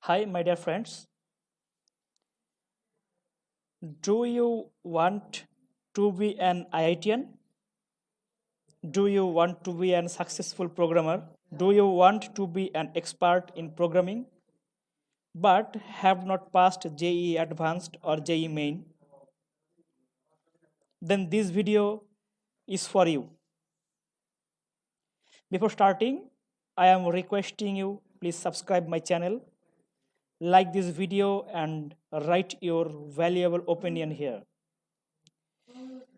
Hi, my dear friends. Do you want to be an IITian? Do you want to be a successful programmer? Do you want to be an expert in programming but have not passed JEE Advanced or JEE Main? Then this video is for you. Before starting, I am requesting you please subscribe my channel, like this video and write your valuable opinion here.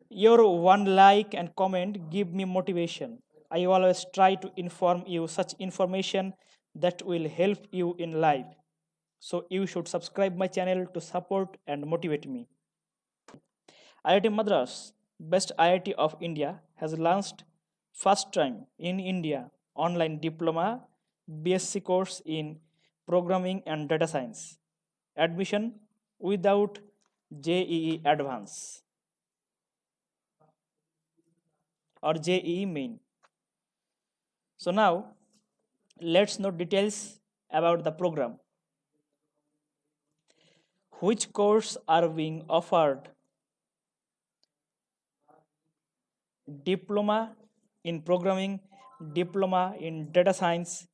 Your one like and comment give me motivation. I always try to inform you such information that will help you in life. So you should subscribe my channel to support and motivate me. IIT Madras, best IIT of India, has launched first time in India online diploma BSc course in programming and data science. Admission without JEE Advance or JEE Main. So now let's know details about the program. Which course are being offered? Diploma in programming, diploma in data science,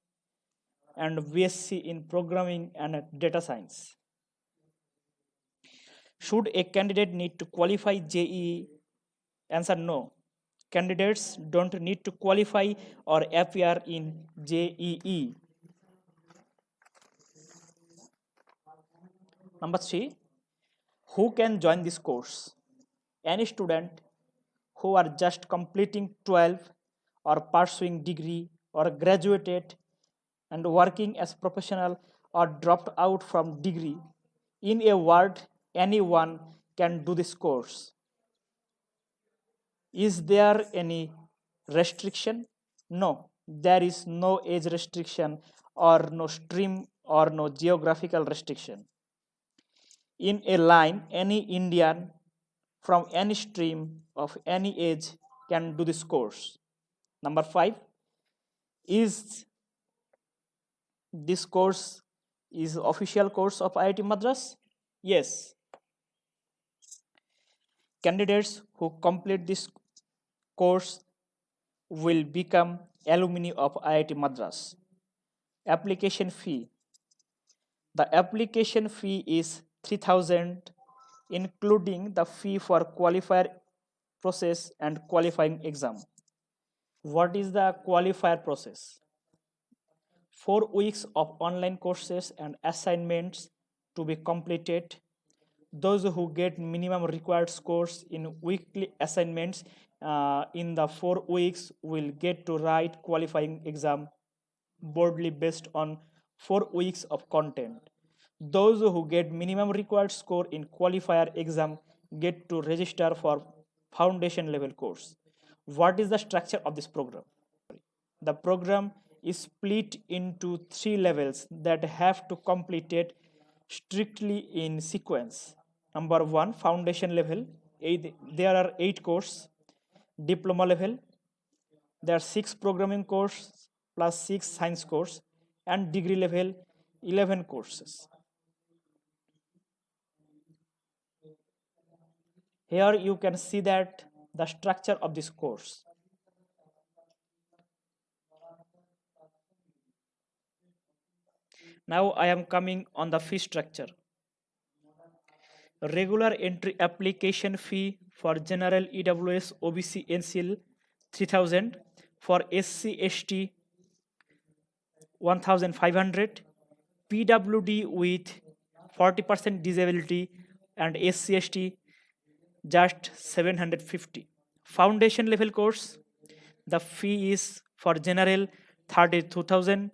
and BSc in programming and data science. Should a candidate need to qualify JEE? Answer no. Candidates don't need to qualify or appear in JEE. Number 3, who can join this course? Any student who are just completing 12 or pursuing degree or graduated and working as professional or dropped out from degree. In a word, anyone can do this course. Is there any restriction? No, there is no age restriction or no stream or no geographical restriction. In a line, any Indian from any stream of any age can do this course. Number 5, is this course is official course of IIT Madras? Yes. Candidates who complete this course will become alumni of IIT Madras. Application fee. The application fee is 3,000, including the fee for qualifier process and qualifying exam. What is the qualifier process? 4 weeks of online courses and assignments to be completed. Those who get minimum required scores in weekly assignments in the 4 weeks will get to write qualifying exam boldly based on 4 weeks of content. Those who get minimum required score in qualifier exam get to register for foundation level course. What is the structure of this program? The program is split into 3 levels that have to complete it strictly in sequence. Number 1, foundation level. There are 8 courses. Diploma level, there are 6 programming courses plus 6 science course, and degree level 11 courses. Here you can see that the structure of this course. Now I am coming on the fee structure. Regular entry application fee for general EWS OBC NCL 3,000, for SC ST 1,500, PWD with 40% disability and SC ST just 750. Foundation level course, the fee is for general 32,000,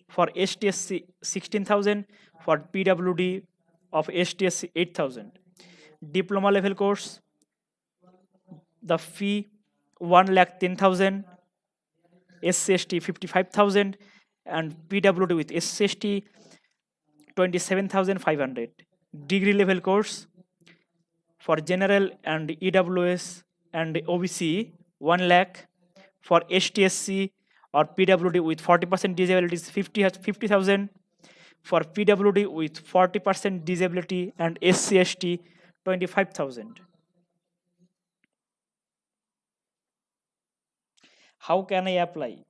for STSC 16,000, for PWD of STSC 8,000. Diploma level course, the fee 1,10,000, SCST 55,000, and PWD with SCST 27,500. Degree level course for general and EWS and OBC 1 lakh, for STSC or PWD with 40% disabilities 50,000, For PWD with 40% disability and SC/ST 25,000. How can I apply?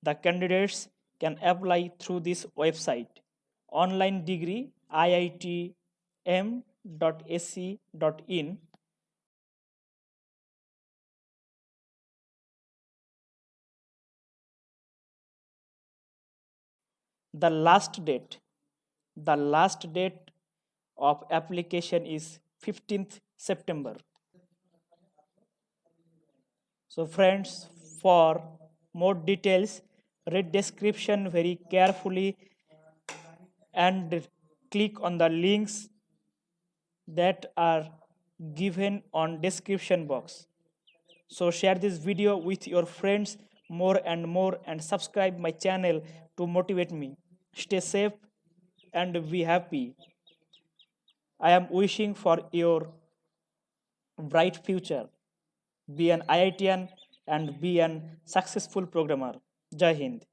The candidates can apply through this website, online degree iitm.ac.in. The last date, the last date of application is 15th September. So friends, for more details, read description very carefully and click on the links that are given on description box. So share this video with your friends more and subscribe my channel to motivate me. Stay safe and be happy. I am wishing for your bright future. Be an IITian and be an successful programmer. Jai Hind.